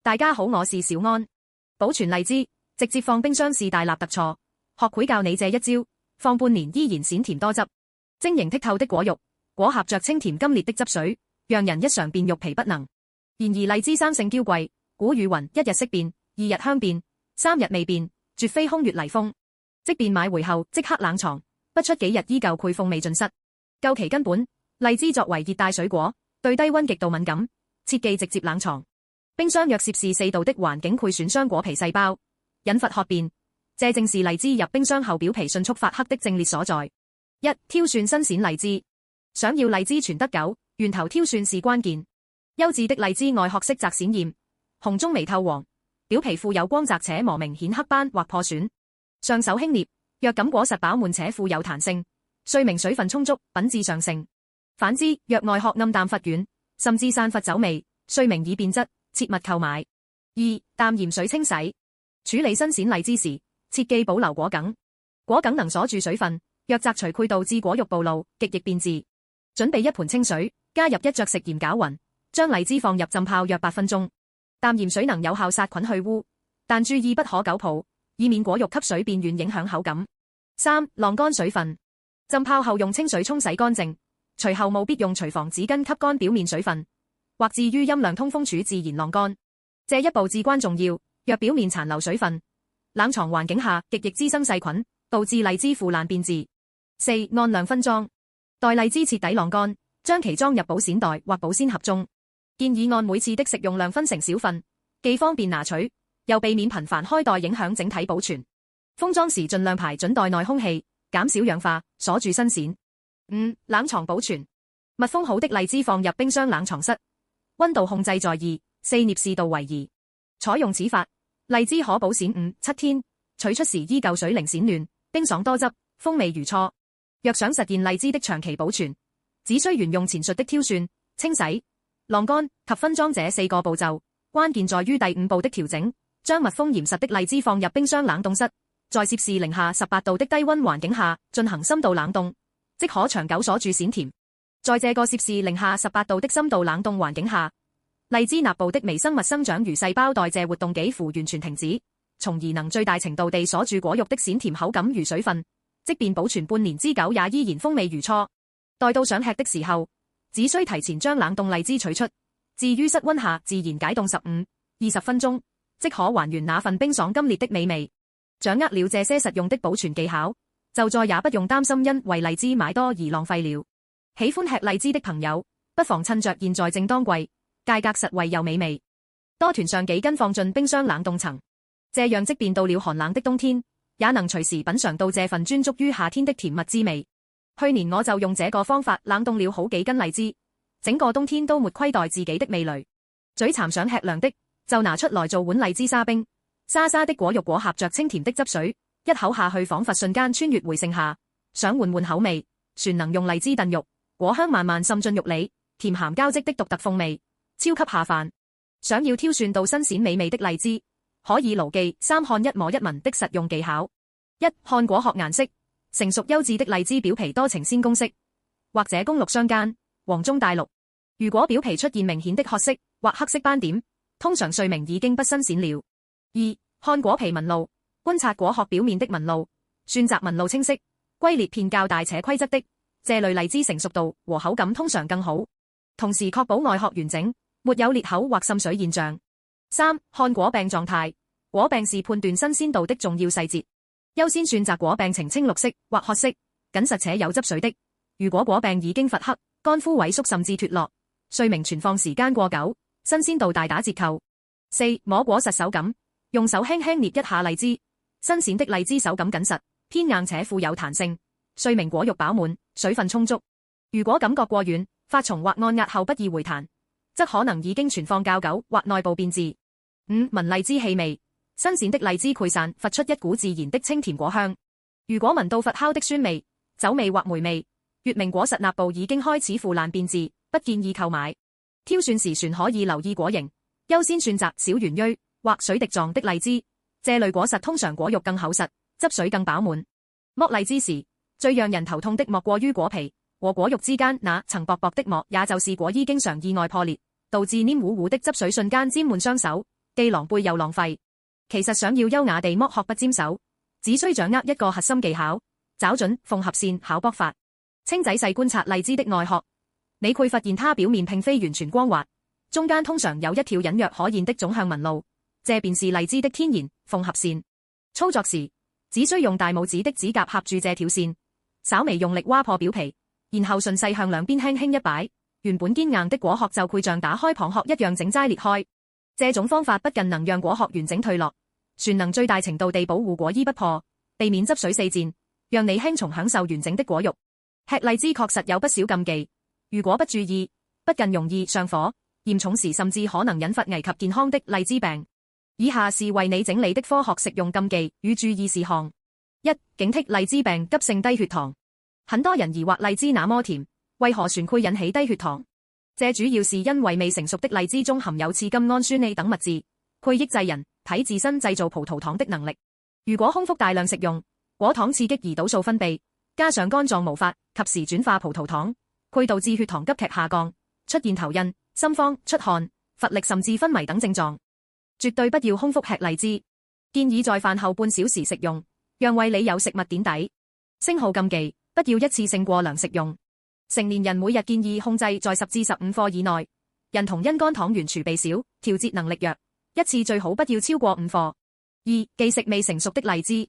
大家好，我是小安。保存荔枝，直接放冰箱是大納特錯。學會教你這一招，放半年依然鮮甜多汁。晶瑩剔透的果肉，果餡着清甜甘烈的汁水，讓人一嘗便欲疲不能。然而荔枝生性嬌貴，古語云：一日色變，二日香變，三日未變，絕非空穴嚟風。即便買回後即刻冷藏，不出幾日依舊倍風味盡失。究其根本，荔枝作為熱帶水果，對低溫極度敏感，切忌直接冷藏。冰箱約攝氏4度的環境會損傷果皮細胞，引發褐變。這正是荔枝入冰箱後表皮迅速發黑的正烈所在。一、挑選新鮮荔枝。想要荔枝存得久，源頭挑選是關鍵。優質的荔枝外殼色澤鮮豔，紅中微透黃，表皮富有光澤且磨明顯黑斑或破損，上手輕捏，若感果實飽滿且富有彈性，說明水分充足，品質上乘。反之，若外殼暗淡乏軟，甚至散發酒味，說明已變質，切勿購買。二、淡鹽水清洗。處理新鮮荔枝時，切忌保留果梗，果梗能鎖住水分，若摘除會導致果肉暴露，極易變質。準備一盆清水，加入一隻食鹽攪勻，將荔枝放入浸泡約8分鐘。淡鹽水能有效殺菌去污，但注意不可久泡，以免果肉吸水變軟影響口感。三、晾乾水分。浸泡後用清水沖洗乾淨，隨後務必用廚房紙巾吸乾表面水分，或置於陰涼通風處自然晾乾。這一步至關重要，若表面殘留水分，冷藏環境下極易滋生細菌，導致荔枝腐爛變質。四、按量分裝。待荔枝徹底晾乾，將其裝入保鮮袋或保鮮盒中，建議按每次的食用量分成小份，既方便拿取，又避免頻繁開袋影響整體保存。封裝時盡量排準袋內空氣，減少氧化，鎖住新鮮。五、冷藏保存。密封好的荔枝放入冰箱冷藏室，溫度控制在2、4攝氏度為宜。採用此法，荔枝可保鮮5、7天，取出時依舊水靈鮮嫩，冰爽多汁，風味如初。若想實現荔枝的長期保存，只需沿用前述的挑選、清洗、晾乾及分裝這4個步驟，關鍵在於第5步的調整，將密封嚴實的荔枝放入冰箱冷凍室，在攝氏零下18度的低溫環境下進行深度冷凍，即可長久鎖住鮮甜。在這個攝氏零下18度的深度冷凍環境下，荔枝內部的微生物生長與細胞代謝活動幾乎完全停止，從而能最大程度地鎖住果肉的鮮甜口感與水分。即便保存半年之久，也依然風味如初。待到想吃的時候，只需提前將冷凍荔枝取出，置於室溫下自然解凍15、20分鐘，即可還原那份冰爽甘烈的美味。掌握了這些實用的保存技巧，就再也不用擔心因為荔枝買多而浪費了。喜歡吃荔枝的朋友，不妨趁着現在正當季，價格實惠又美味，多囤上幾斤放進冰箱冷凍層，這樣即便到了寒冷的冬天，也能隨時品嘗到這份專屬於夏天的甜蜜滋味。去年我就用這個方法冷凍了好幾斤荔枝，整個冬天都沒虧待自己的味蕾。嘴饞想吃涼的，就拿出來做碗荔枝沙冰，沙沙的果肉果餡着清甜的汁水，一口下去仿佛瞬間穿越回盛夏。想換換口味，全能用荔枝燉肉，果香慢慢滲進肉裏，甜鹹交織的獨特風味，超級下飯。想要挑選到新鮮美味的荔枝，可以牢記3看1摸1聞的實用技巧。一、看果殼顏色，成熟優質的荔枝表皮多呈鮮公色，或者公綠相間，黃中帶綠。如果表皮出現明顯的褐色或黑色斑點，通常說明已經不新鮮了。二、看果皮紋路，觀察果殼表面的紋路，選擇紋路清晰、龜裂片較大且規則的，這類荔枝成熟度和口感通常更好。同時確保外殼完整，沒有裂口或滲水現象。三、看果柄狀態，果柄是判斷新鮮度的重要細節。優先選擇果柄呈青綠色或褐色、緊實且有汁水的。如果果柄已經發黑、乾枯萎縮甚至脫落，說明存放時間過久，新鮮度大打折扣。四、摸果實手感，用手輕輕捏一下荔枝，新鮮的荔枝手感緊實、偏硬且富有彈性，說明果肉飽滿、水分充足。如果感覺過軟、發松或按壓後不易回彈，則可能已經存放較久或內部變質。五、聞荔枝氣味，新鮮的荔枝潰散發出一股自然的清甜果香。如果聞到發酵的酸味、酒味或霉味，說明果實內部已經開始腐爛變質，不建議購買。挑選時旋可以留意果形，優先選擇小圓錐或水滴狀的荔枝，這類果實通常果肉更厚實，汁水更飽滿。剝荔枝時，最讓人頭痛的莫過於果皮和果肉之間那層薄薄的膜，也就是果衣經常意外破裂，導致黏糊糊的汁水瞬間沾滿雙手，既狼狽又浪費。其實想要優雅地剝殼不沾手，只需掌握一個核心技巧：找準縫合線巧剝法。請仔細觀察荔枝的外殼，你會發現它表面並非完全光滑，中間通常有一條隱約可見的縱向紋路，這便是荔枝的天然縫合線。操作時，只需用大拇指的指甲合住這條線，稍微用力挖破表皮，然後順勢向兩邊輕輕一擺，原本堅硬的果殼就會像打開蚌殼一樣整齋裂開。這種方法不僅能讓果殼完整退落，旋能最大程度地保護果衣不破，避免汁水四濺，讓你輕鬆享受完整的果肉。吃荔枝確實有不少禁忌，如果不注意，不僅容易上火，嚴重時甚至可能引發危及健康的荔枝病。以下是為你整理的科學食用禁忌與注意事項。一、警惕荔枝病急性低血糖。很多人疑惑荔枝那麼甜，為何旋會引起低血糖？這主要是因為未成熟的荔枝中含有次金氨酸鋰等物質，會抑制人體自身製造葡萄糖的能力。如果空腹大量食用，果糖刺激胰島素分泌，加上肝臟無法及時轉化葡萄糖，會導致血糖急劇下降，出現頭暈、心慌、出汗、乏力甚至昏迷等症狀。絕對不要空腹吃荔枝，建議在飯後半小時食用，讓胃裏有食物墊底。星號禁忌：不要一次性過量食用。成年人每日建議控制在10至15顆以內，人同因肝糖原儲備少，調節能力弱，一次最好不要超過5顆。二、忌食未成熟的荔枝。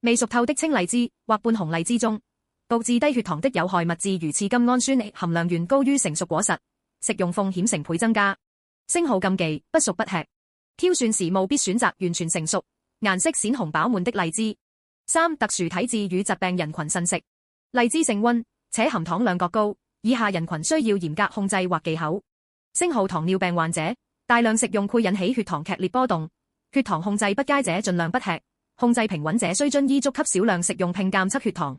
未熟透的青荔枝或半紅荔枝中，導致低血糖的有害物質如次金氨酸鋰含量遠高於成熟果實，食用風險成倍增加。星號禁忌：不熟不吃。挑選時務必選擇完全成熟、顏色鮮紅飽滿的荔枝。三、特殊體質與疾病人群慎食。荔枝性溫，且含糖量較高，以下人群需要嚴格控制或忌口。星號糖尿病患者，大量食用會引起血糖劇烈波動，血糖控制不佳者盡量不吃，控制平穩者需遵醫囑給少量食用並監測血糖。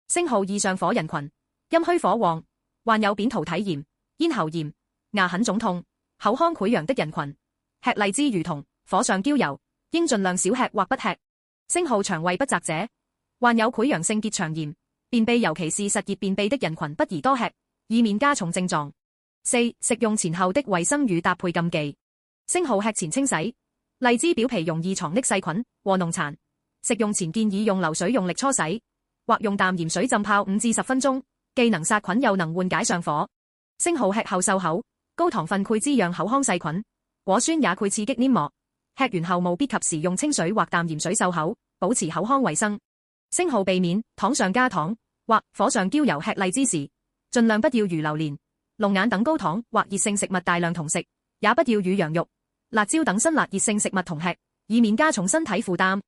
星號2上火人群，陰虛火旺，患有扁桃體炎、咽喉炎、牙痕腫痛、口腔潰瘍的人群，吃荔枝如同火上澆油，應盡量少吃或不吃。星號腸胃不澤者，患有潰瘍性結腸炎、便秘尤其是實熱便秘的人群不宜多吃，以免加重症狀。四、食用前後的衛生與搭配禁忌。星號吃前清洗，荔枝表皮容易藏匿細菌和農殘，食用前建議用流水用力搓洗，或用淡鹽水浸泡5至10分鐘，既能殺菌又能緩解上火。星號吃後漱口，高糖分會滋養口腔細菌，果酸也會刺激黏膜，吃完後務必及時用清水或淡鹽水漱口，保持口腔衛生。星號避免糖上加糖或火上澆油。吃荔枝時，盡量不要與榴蓮、龍眼等高糖或熱性食物大量同食，也不要與羊肉、辣椒等辛辣熱性食物同吃，以免加重身體負擔。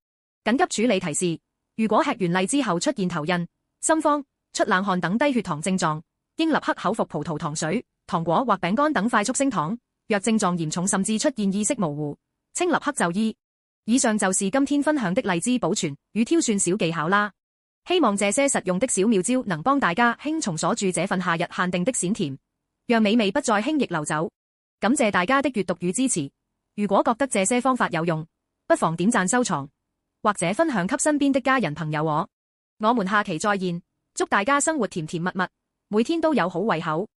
緊急處理提示：如果吃完荔枝後出現頭暈、心慌、出冷汗等低血糖症狀，應立刻口服葡萄糖水、糖果或餅乾等快速升糖。若症狀嚴重甚至出現意識模糊，請立刻就醫。以上就是今天分享的荔枝保存與挑選小技巧啦。希望這些實用的小妙招能幫大家輕鬆鎖住這份夏日限定的鮮甜，讓美味不再輕易流走。感謝大家的閱讀與支持。如果覺得這些方法有用，不妨點讚收藏，或者分享給身邊的家人朋友。我們下期再見，祝大家生活甜甜蜜蜜，每天都有好胃口。